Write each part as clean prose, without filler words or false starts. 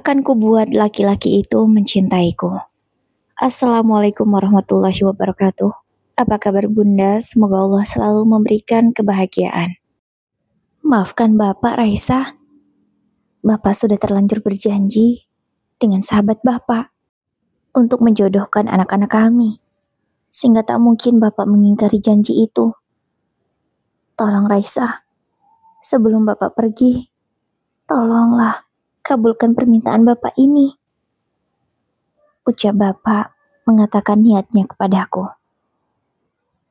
akan kubuat laki-laki itu mencintaiku. Assalamualaikum warahmatullahi wabarakatuh. Apa kabar Bunda? Semoga Allah selalu memberikan kebahagiaan. Maafkan Bapak Raisa. Bapak sudah terlanjur berjanji dengan sahabat Bapak untuk menjodohkan anak-anak kami. Sehingga tak mungkin Bapak mengingkari janji itu. Tolong Raisa, sebelum Bapak pergi, tolonglah kabulkan permintaan Bapak ini. Ucap Bapak mengatakan niatnya kepadaku.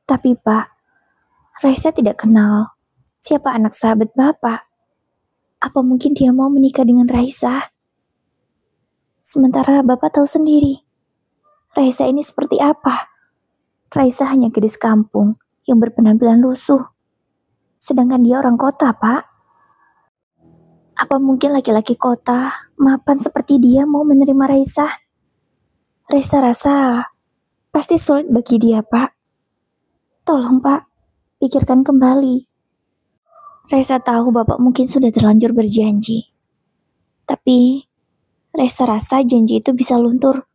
Tapi Pak, Raisa tidak kenal siapa anak sahabat Bapak. Apa mungkin dia mau menikah dengan Raisa? Sementara Bapak tahu sendiri, Raisa ini seperti apa? Raisa hanya gadis kampung yang berpenampilan lusuh. Sedangkan dia orang kota, Pak. Apa mungkin laki-laki kota mapan seperti dia mau menerima Raisa? Raisa rasa pasti sulit bagi dia, Pak. Tolong, Pak, pikirkan kembali. Raisa tahu Bapak mungkin sudah terlanjur berjanji. Tapi Raisa rasa janji itu bisa luntur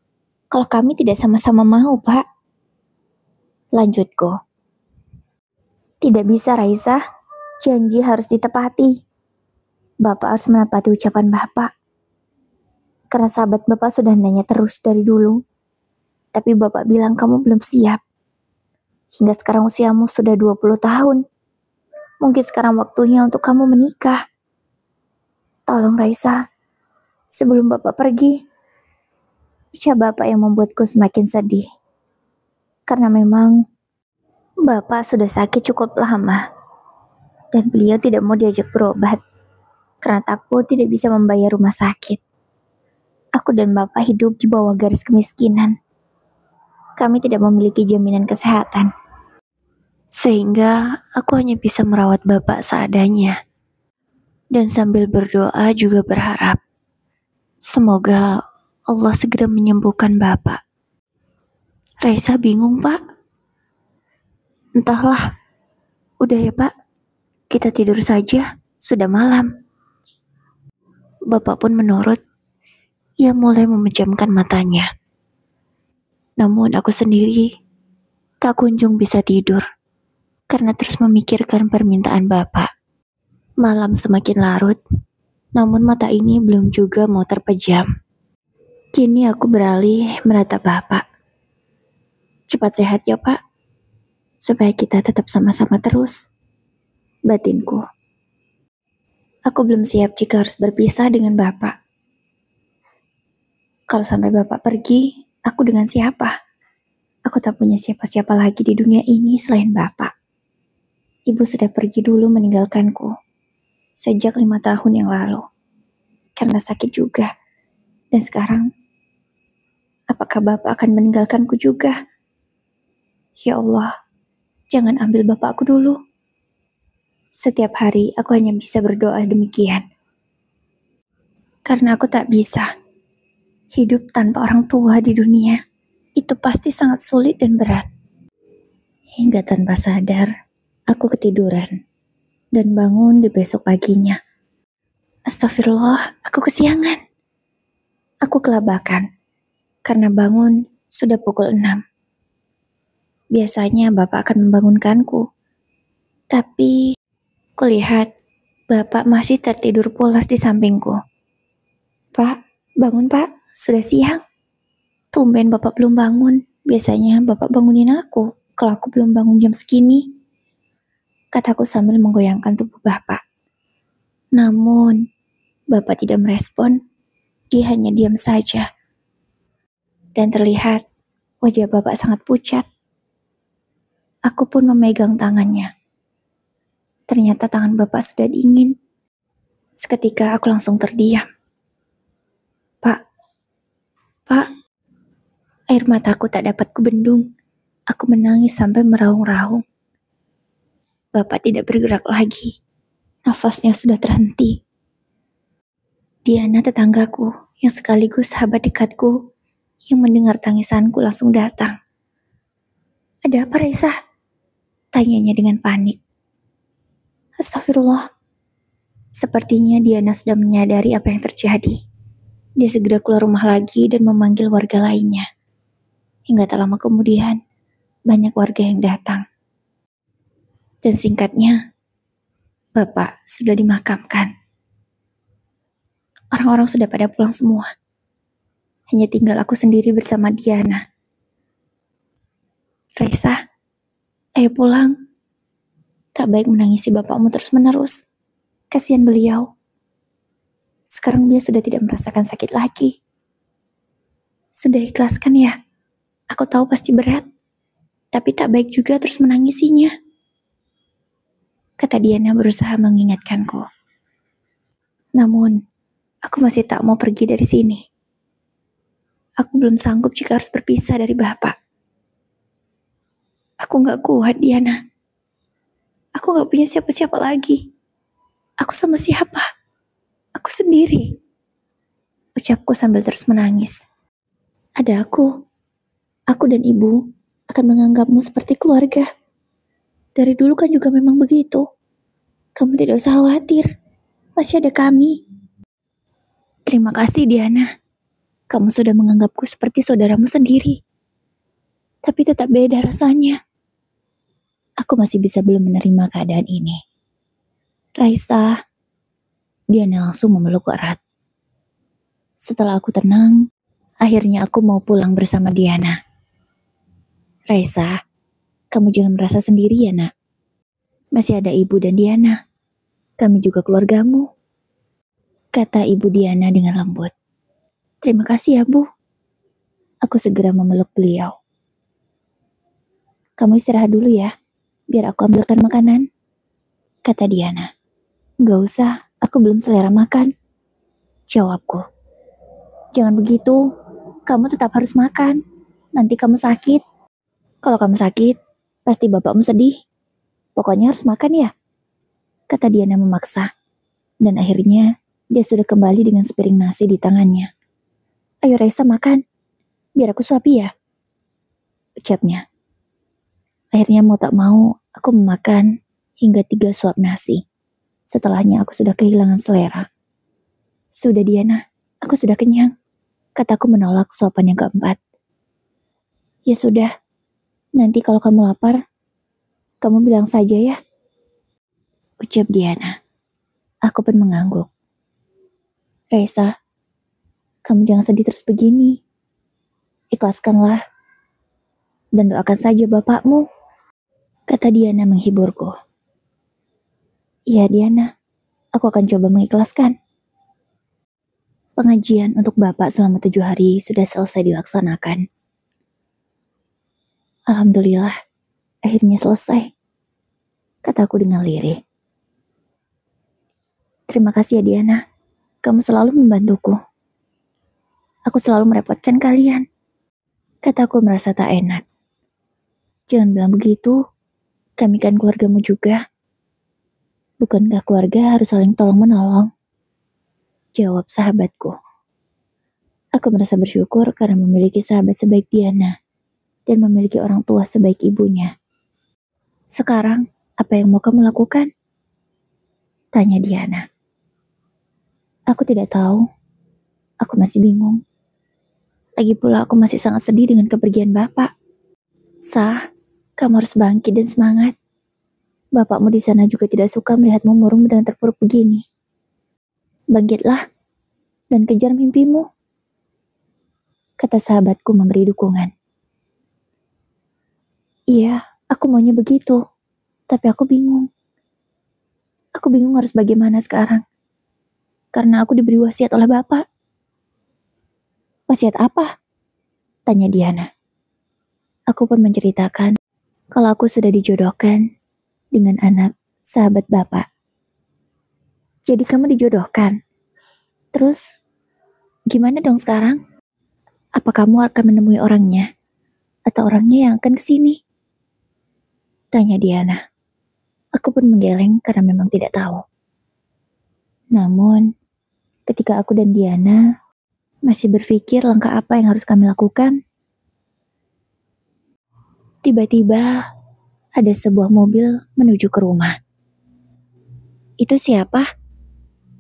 kalau kami tidak sama-sama mau, Pak. Lanjutku. Tidak bisa, Raisa. Janji harus ditepati. Bapak harus menepati ucapan Bapak. Karena sahabat Bapak sudah nanya terus dari dulu. Tapi Bapak bilang kamu belum siap. Hingga sekarang usiamu sudah 20 tahun. Mungkin sekarang waktunya untuk kamu menikah. Tolong Raisa, sebelum Bapak pergi, ucap Bapak yang membuatku semakin sedih. Karena memang Bapak sudah sakit cukup lama. Dan beliau tidak mau diajak berobat. Karena takut tidak bisa membayar rumah sakit. Aku dan Bapak hidup di bawah garis kemiskinan. Kami tidak memiliki jaminan kesehatan. Sehingga aku hanya bisa merawat Bapak seadanya. Dan sambil berdoa juga berharap semoga Allah segera menyembuhkan Bapak. Raisa bingung, Pak. Entahlah. Udah ya, Pak. Kita tidur saja. Sudah malam. Bapak pun menurut. Ia mulai memejamkan matanya. Namun aku sendiri tak kunjung bisa tidur. Karena terus memikirkan permintaan Bapak. Malam semakin larut. Namun mata ini belum juga mau terpejam. Kini aku beralih menatap Bapak. Cepat sehat ya, Pak. Supaya kita tetap sama-sama terus. Batinku. Aku belum siap jika harus berpisah dengan Bapak. Kalau sampai Bapak pergi, aku dengan siapa? Aku tak punya siapa-siapa lagi di dunia ini selain Bapak. Ibu sudah pergi dulu meninggalkanku. Sejak 5 tahun yang lalu. Karena sakit juga. Dan sekarang, apakah Bapak akan meninggalkanku juga? Ya Allah, jangan ambil Bapakku dulu. Setiap hari aku hanya bisa berdoa demikian. Karena aku tak bisa. Hidup tanpa orang tua di dunia, itu pasti sangat sulit dan berat. Hingga tanpa sadar, aku ketiduran. Dan bangun di besok paginya. Astagfirullah, aku kesiangan. Aku kelabakan. Karena bangun sudah pukul 6. Biasanya Bapak akan membangunkanku. Tapi, kulihat Bapak masih tertidur pulas di sampingku. Pak, bangun Pak, sudah siang. Tumben Bapak belum bangun. Biasanya Bapak bangunin aku kalau aku belum bangun jam segini. Kataku sambil menggoyangkan tubuh Bapak. Namun, Bapak tidak merespon. Dia hanya diam saja. Dan terlihat wajah Bapak sangat pucat. Aku pun memegang tangannya. Ternyata tangan Bapak sudah dingin. Seketika aku langsung terdiam. Pak, air mataku tak dapat kubendung. Aku menangis sampai meraung-raung. Bapak tidak bergerak lagi. Nafasnya sudah terhenti. Diana tetanggaku, yang sekaligus sahabat dekatku, yang mendengar tangisanku langsung datang. Ada apa Raisa? Tanyanya dengan panik. Astagfirullah. Sepertinya Diana sudah menyadari apa yang terjadi. Dia segera keluar rumah lagi dan memanggil warga lainnya. Hingga tak lama kemudian, banyak warga yang datang. Dan singkatnya, Bapak sudah dimakamkan. Orang-orang sudah pada pulang semua. Hanya tinggal aku sendiri bersama Diana. Raisa, ayo pulang. Tak baik menangisi bapakmu terus-menerus. Kasihan beliau. Sekarang dia sudah tidak merasakan sakit lagi. Sudah ikhlaskan ya. Aku tahu pasti berat. Tapi tak baik juga terus menangisinya. Kata Diana berusaha mengingatkanku. Namun, aku masih tak mau pergi dari sini. Aku belum sanggup jika harus berpisah dari Bapak. Aku gak kuat, Diana. Aku gak punya siapa-siapa lagi. Aku sama siapa? Aku sendiri. Ucapku sambil terus menangis. Ada aku. Aku dan ibu akan menganggapmu seperti keluarga. Dari dulu kan juga memang begitu. Kamu tidak usah khawatir. Masih ada kami. Terima kasih, Diana. Kamu sudah menganggapku seperti saudaramu sendiri. Tapi tetap beda rasanya. Aku masih bisa belum menerima keadaan ini. Raisa, Diana langsung memeluk erat. Setelah aku tenang, akhirnya aku mau pulang bersama Diana. Raisa, kamu jangan merasa sendiri ya, nak. Masih ada ibu dan Diana. Kami juga keluargamu. Kata ibu Diana dengan lembut. Terima kasih ya, Bu. Aku segera memeluk beliau. Kamu istirahat dulu ya, biar aku ambilkan makanan. Kata Diana. Gak usah, aku belum selera makan. Jawabku. Jangan begitu, kamu tetap harus makan. Nanti kamu sakit. Kalau kamu sakit, pasti bapakmu sedih. Pokoknya harus makan ya. Kata Diana memaksa. Dan akhirnya, dia sudah kembali dengan sepiring nasi di tangannya. Ayo Raisa makan, biar aku suapi ya. Ucapnya. Akhirnya mau tak mau, aku memakan hingga 3 suap nasi. Setelahnya aku sudah kehilangan selera. Sudah Diana, aku sudah kenyang. Kataku menolak suapan yang keempat. Ya sudah, nanti kalau kamu lapar, kamu bilang saja ya. Ucap Diana. Aku pun mengangguk. Raisa, kamu jangan sedih terus begini. Ikhlaskanlah. Dan doakan saja bapakmu. Kata Diana menghiburku. Iya Diana, aku akan coba mengikhlaskan. Pengajian untuk bapak selama 7 hari sudah selesai dilaksanakan. Alhamdulillah, akhirnya selesai. Kataku dengan lirih. Terima kasih ya Diana, kamu selalu membantuku. Aku selalu merepotkan kalian. Kataku merasa tak enak. Jangan bilang begitu, kami kan keluargamu juga. Bukankah keluarga harus saling tolong-menolong? Jawab sahabatku. Aku merasa bersyukur karena memiliki sahabat sebaik Diana dan memiliki orang tua sebaik ibunya. Sekarang, apa yang mau kamu lakukan? Tanya Diana. Aku tidak tahu. Aku masih bingung. Lagi pula aku masih sangat sedih dengan kepergian Bapak. Sah, kamu harus bangkit dan semangat. Bapakmu di sana juga tidak suka melihatmu murung dan terpuruk begini. Bangkitlah dan kejar mimpimu. Kata sahabatku memberi dukungan. Iya, aku maunya begitu. Tapi aku bingung. Aku bingung harus bagaimana sekarang. Karena aku diberi wasiat oleh Bapak. Wasiat apa? Tanya Diana. Aku pun menceritakan kalau aku sudah dijodohkan dengan anak sahabat Bapak. Jadi kamu dijodohkan? Terus, gimana dong sekarang? Apa kamu akan menemui orangnya? Atau orangnya yang akan kesini? Tanya Diana. Aku pun menggeleng karena memang tidak tahu. Namun, ketika aku dan Diana masih berpikir langkah apa yang harus kami lakukan, tiba-tiba ada sebuah mobil menuju ke rumah. Itu siapa?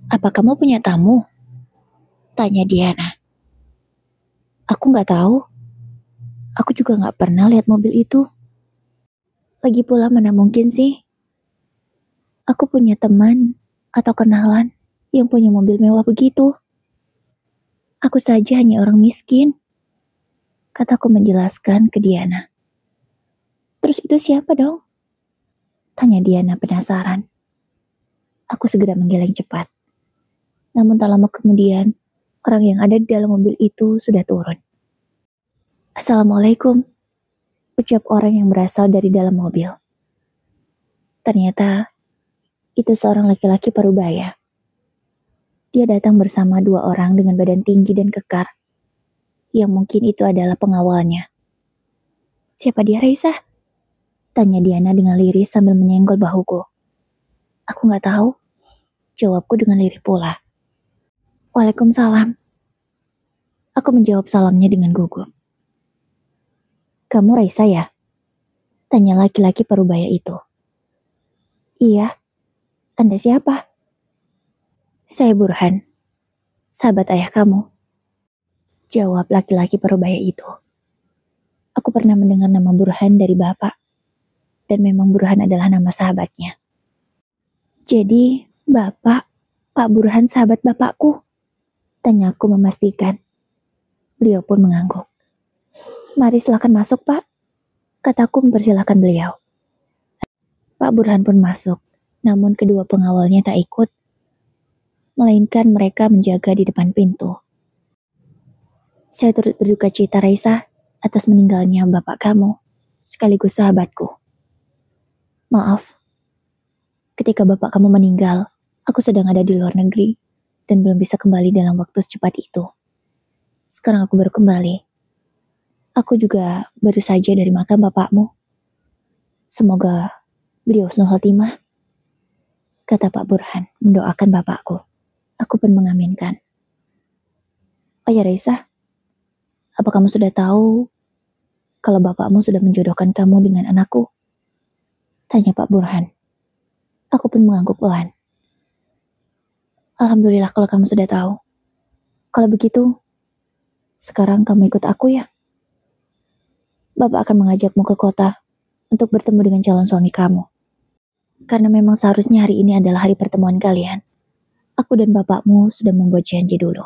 Apa kamu punya tamu? Tanya Diana. Aku nggak tahu. Aku juga nggak pernah lihat mobil itu. Lagi pula mana mungkin sih? Aku punya teman atau kenalan yang punya mobil mewah begitu. Aku saja hanya orang miskin, kataku menjelaskan ke Diana. Terus itu siapa dong? Tanya Diana penasaran. Aku segera menggeleng cepat. Namun tak lama kemudian, orang yang ada di dalam mobil itu sudah turun. Assalamualaikum, ucap orang yang berasal dari dalam mobil. Ternyata itu seorang laki-laki parubaya. Dia datang bersama dua orang dengan badan tinggi dan kekar, yang mungkin itu adalah pengawalnya. Siapa dia, Raisa? Tanya Diana dengan lirih sambil menyenggol bahuku. Aku nggak tahu, jawabku dengan lirih pula. Waalaikumsalam. Aku menjawab salamnya dengan gugup. Kamu Raisa ya? Tanya laki-laki parubaya itu. Iya. Anda siapa? Saya Burhan, sahabat ayah kamu. Jawab laki-laki parubaya itu. Aku pernah mendengar nama Burhan dari bapak. Dan memang Burhan adalah nama sahabatnya. Jadi, bapak, Pak Burhan sahabat bapakku? Tanyaku memastikan. Beliau pun mengangguk. Mari silakan masuk, Pak. Kataku mempersilahkan beliau. Pak Burhan pun masuk. Namun kedua pengawalnya tak ikut. Melainkan mereka menjaga di depan pintu. Saya turut berduka cita, Raisa, atas meninggalnya bapak kamu, sekaligus sahabatku. Maaf, ketika bapak kamu meninggal, aku sedang ada di luar negeri dan belum bisa kembali dalam waktu secepat itu. Sekarang aku baru kembali. Aku juga baru saja dari makam bapakmu. Semoga beliau husnul khotimah, kata Pak Burhan mendoakan bapakku. Aku pun mengaminkan. Oh ya Raisa, apa kamu sudah tahu kalau bapakmu sudah menjodohkan kamu dengan anakku? Tanya Pak Burhan. Aku pun mengangguk pelan. Alhamdulillah kalau kamu sudah tahu. Kalau begitu, sekarang kamu ikut aku ya. Bapak akan mengajakmu ke kota untuk bertemu dengan calon suami kamu. Karena memang seharusnya hari ini adalah hari pertemuan kalian. Aku dan bapakmu sudah membuat janji dulu.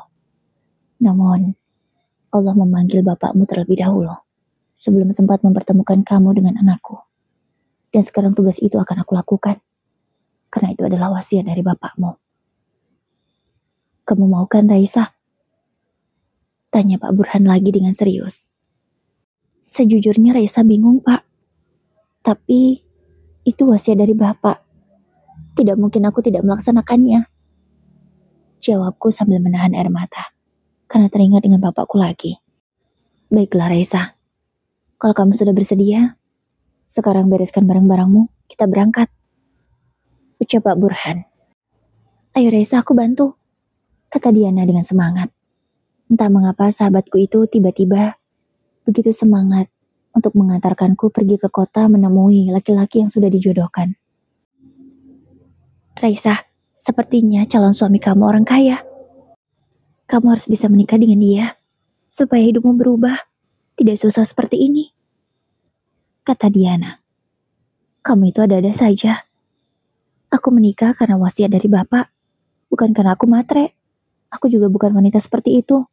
Namun, Allah memanggil bapakmu terlebih dahulu, sebelum sempat mempertemukan kamu dengan anakku. Dan sekarang tugas itu akan aku lakukan, karena itu adalah wasiat dari bapakmu. Kamu mau kan, Raisa? Tanya Pak Burhan lagi dengan serius. Sejujurnya Raisa bingung, Pak. Tapi, itu wasiat dari bapak. Tidak mungkin aku tidak melaksanakannya. Jawabku sambil menahan air mata, karena teringat dengan bapakku lagi. Baiklah Raisa, kalau kamu sudah bersedia, sekarang bereskan barang-barangmu, kita berangkat. Ucap Pak Burhan. Ayo Raisa, aku bantu, kata Diana dengan semangat. Entah mengapa sahabatku itu tiba-tiba begitu semangat untuk mengantarkanku pergi ke kota menemui laki-laki yang sudah dijodohkan. Raisa, sepertinya calon suami kamu orang kaya. Kamu harus bisa menikah dengan dia, supaya hidupmu berubah, tidak susah seperti ini. Kata Diana. Kamu itu ada-ada saja. Aku menikah karena wasiat dari bapak, bukan karena aku matre. Aku juga bukan wanita seperti itu.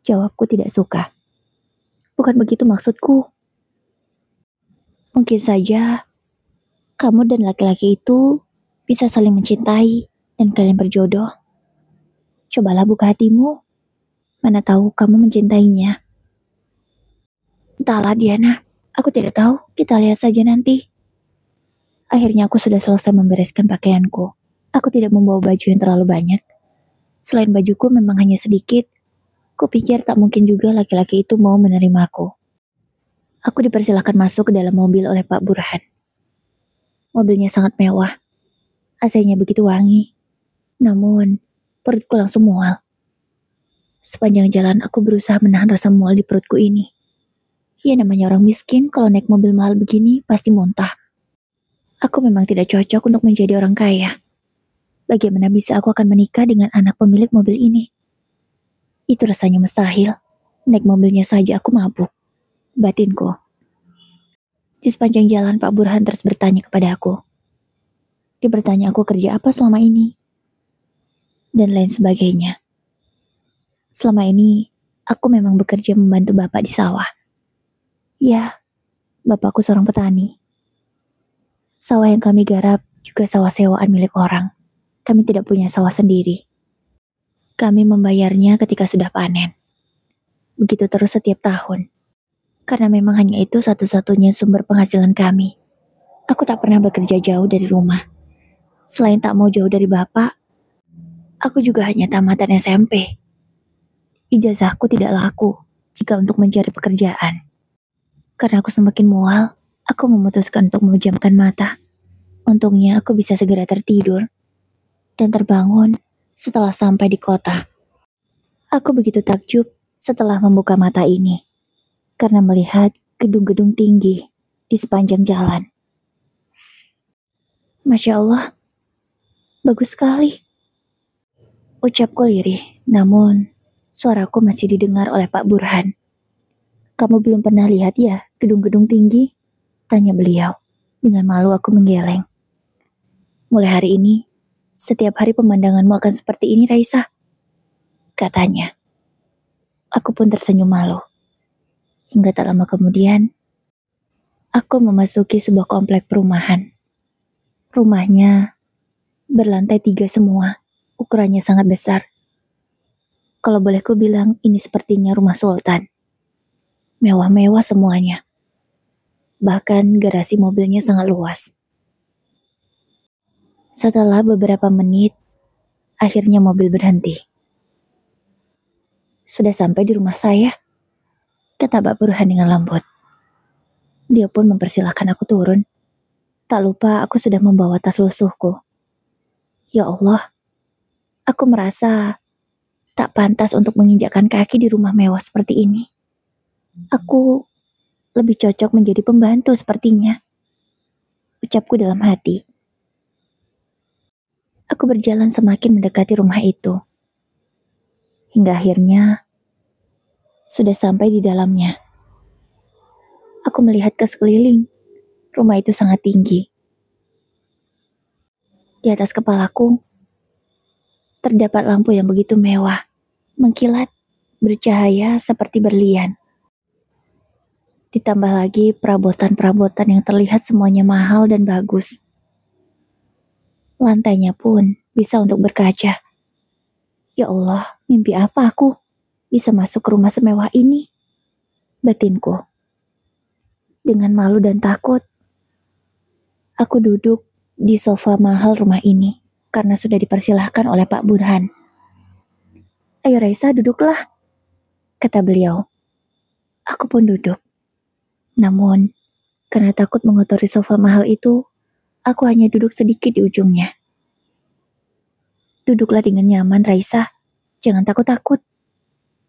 Jawabku tidak suka. Bukan begitu maksudku. Mungkin saja kamu dan laki-laki itu bisa saling mencintai dan kalian berjodoh. Cobalah buka hatimu. Mana tahu kamu mencintainya. Entahlah Diana, aku tidak tahu. Kita lihat saja nanti. Akhirnya aku sudah selesai membereskan pakaianku. Aku tidak membawa baju yang terlalu banyak. Selain bajuku memang hanya sedikit. Kupikir tak mungkin juga laki-laki itu mau menerimaku. Aku dipersilakan masuk ke dalam mobil oleh Pak Burhan. Mobilnya sangat mewah. AC-nya begitu wangi. Namun, perutku langsung mual. Sepanjang jalan aku berusaha menahan rasa mual di perutku ini. Ya namanya orang miskin, kalau naik mobil mahal begini pasti muntah. Aku memang tidak cocok untuk menjadi orang kaya. Bagaimana bisa aku akan menikah dengan anak pemilik mobil ini? Itu rasanya mustahil. Naik mobilnya saja aku mabuk, batinku. Di sepanjang jalan Pak Burhan terus bertanya kepada aku. Dia bertanya aku kerja apa selama ini, dan lain sebagainya. Selama ini, aku memang bekerja membantu bapak di sawah. Ya, bapakku seorang petani. Sawah yang kami garap juga sawah sewaan milik orang. Kami tidak punya sawah sendiri. Kami membayarnya ketika sudah panen. Begitu terus setiap tahun. Karena memang hanya itu satu-satunya sumber penghasilan kami. Aku tak pernah bekerja jauh dari rumah. Selain tak mau jauh dari bapak, aku juga hanya tamatan SMP. Ijazahku tidak laku jika untuk mencari pekerjaan. Karena aku semakin mual, aku memutuskan untuk memejamkan mata. Untungnya aku bisa segera tertidur dan terbangun setelah sampai di kota. Aku begitu takjub setelah membuka mata ini karena melihat gedung-gedung tinggi di sepanjang jalan. Masya Allah, bagus sekali. Ucapku lirih, namun suaraku masih didengar oleh Pak Burhan. Kamu belum pernah lihat ya gedung-gedung tinggi? Tanya beliau. Dengan malu aku menggeleng. Mulai hari ini, setiap hari pemandanganmu akan seperti ini, Raisa. Katanya. Aku pun tersenyum malu. Hingga tak lama kemudian, aku memasuki sebuah komplek perumahan. Rumahnya berlantai 3 semua. Ukurannya sangat besar. Kalau boleh ku bilang, ini sepertinya rumah sultan. Mewah-mewah semuanya. Bahkan garasi mobilnya sangat luas. Setelah beberapa menit, akhirnya mobil berhenti. Sudah sampai di rumah saya, kata Pak Burhan dengan lembut. Dia pun mempersilahkan aku turun. Tak lupa aku sudah membawa tas lusuhku. Ya Allah, aku merasa tak pantas untuk menginjakkan kaki di rumah mewah seperti ini. Aku lebih cocok menjadi pembantu sepertinya. Ucapku dalam hati. Aku berjalan semakin mendekati rumah itu. Hingga akhirnya sudah sampai di dalamnya. Aku melihat ke sekeliling. Rumah itu sangat tinggi. Di atas kepalaku terdapat lampu yang begitu mewah, mengkilat, bercahaya seperti berlian. Ditambah lagi perabotan-perabotan yang terlihat semuanya mahal dan bagus. Lantainya pun bisa untuk berkaca. Ya Allah, mimpi apa aku bisa masuk ke rumah semewah ini? Batinku. Dengan malu dan takut, aku duduk di sofa mahal rumah ini karena sudah dipersilahkan oleh Pak Burhan. Ayo Raisa, duduklah, kata beliau. Aku pun duduk. Namun, karena takut mengotori sofa mahal itu, aku hanya duduk sedikit di ujungnya. Duduklah dengan nyaman, Raisa. Jangan takut-takut,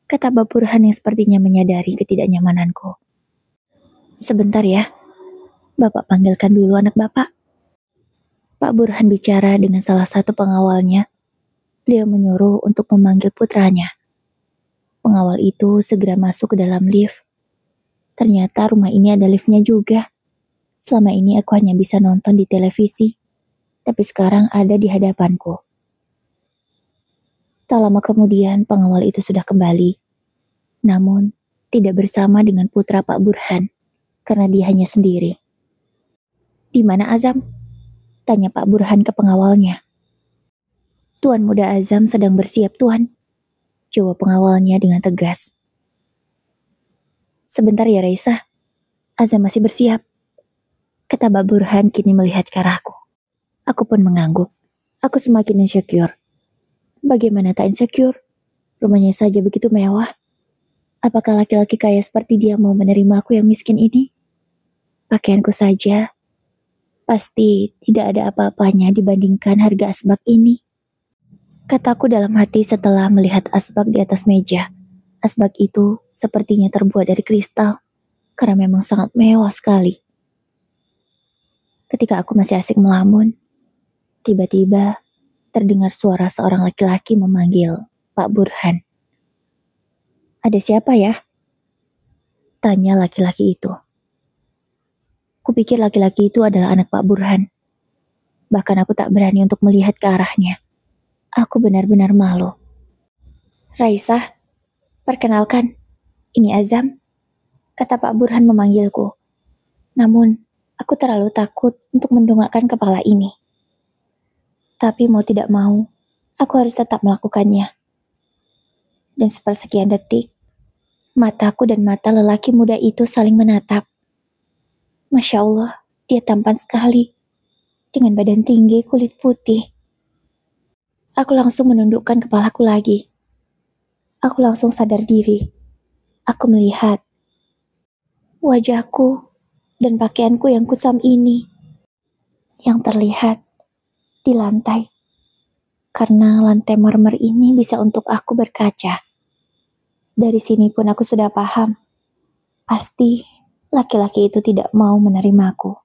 kata Pak Burhan yang sepertinya menyadari ketidaknyamananku. Sebentar ya, Bapak panggilkan dulu anak Bapak. Pak Burhan bicara dengan salah satu pengawalnya. Beliau menyuruh untuk memanggil putranya. Pengawal itu segera masuk ke dalam lift. Ternyata rumah ini ada liftnya juga. Selama ini aku hanya bisa nonton di televisi, tapi sekarang ada di hadapanku. Tak lama kemudian pengawal itu sudah kembali. Namun, tidak bersama dengan putra Pak Burhan, karena dia hanya sendiri. Di mana Azam? Tanya Pak Burhan ke pengawalnya. Tuan Muda Azam sedang bersiap, Tuan. Jawab pengawalnya dengan tegas. Sebentar ya Raisa, Azam masih bersiap, kata Pak Burhan kini melihat ke arahku. Aku pun mengangguk. Aku semakin insecure. Bagaimana tak insecure? Rumahnya saja begitu mewah. Apakah laki-laki kaya seperti dia mau menerima aku yang miskin ini? Pakaianku saja pasti tidak ada apa-apanya dibandingkan harga asbak ini. Kataku dalam hati setelah melihat asbak di atas meja. Asbak itu sepertinya terbuat dari kristal, karena memang sangat mewah sekali. Ketika aku masih asik melamun, tiba-tiba terdengar suara seorang laki-laki memanggil Pak Burhan. Ada siapa ya? Tanya laki-laki itu. Kupikir laki-laki itu adalah anak Pak Burhan. Bahkan aku tak berani untuk melihat ke arahnya. Aku benar-benar malu. Raisa, perkenalkan, ini Azam, kata Pak Burhan memanggilku. Namun, aku terlalu takut untuk mendongakkan kepala ini. Tapi mau tidak mau, aku harus tetap melakukannya. Dan sepersekian detik, mataku dan mata lelaki muda itu saling menatap. Masya Allah, dia tampan sekali. Dengan badan tinggi, kulit putih. Aku langsung menundukkan kepalaku lagi. Aku langsung sadar diri. Aku melihat wajahku dan pakaianku yang kusam ini yang terlihat di lantai. Karena lantai marmer ini bisa untuk aku berkaca. Dari sini pun aku sudah paham. Pasti laki-laki itu tidak mau menerimaku.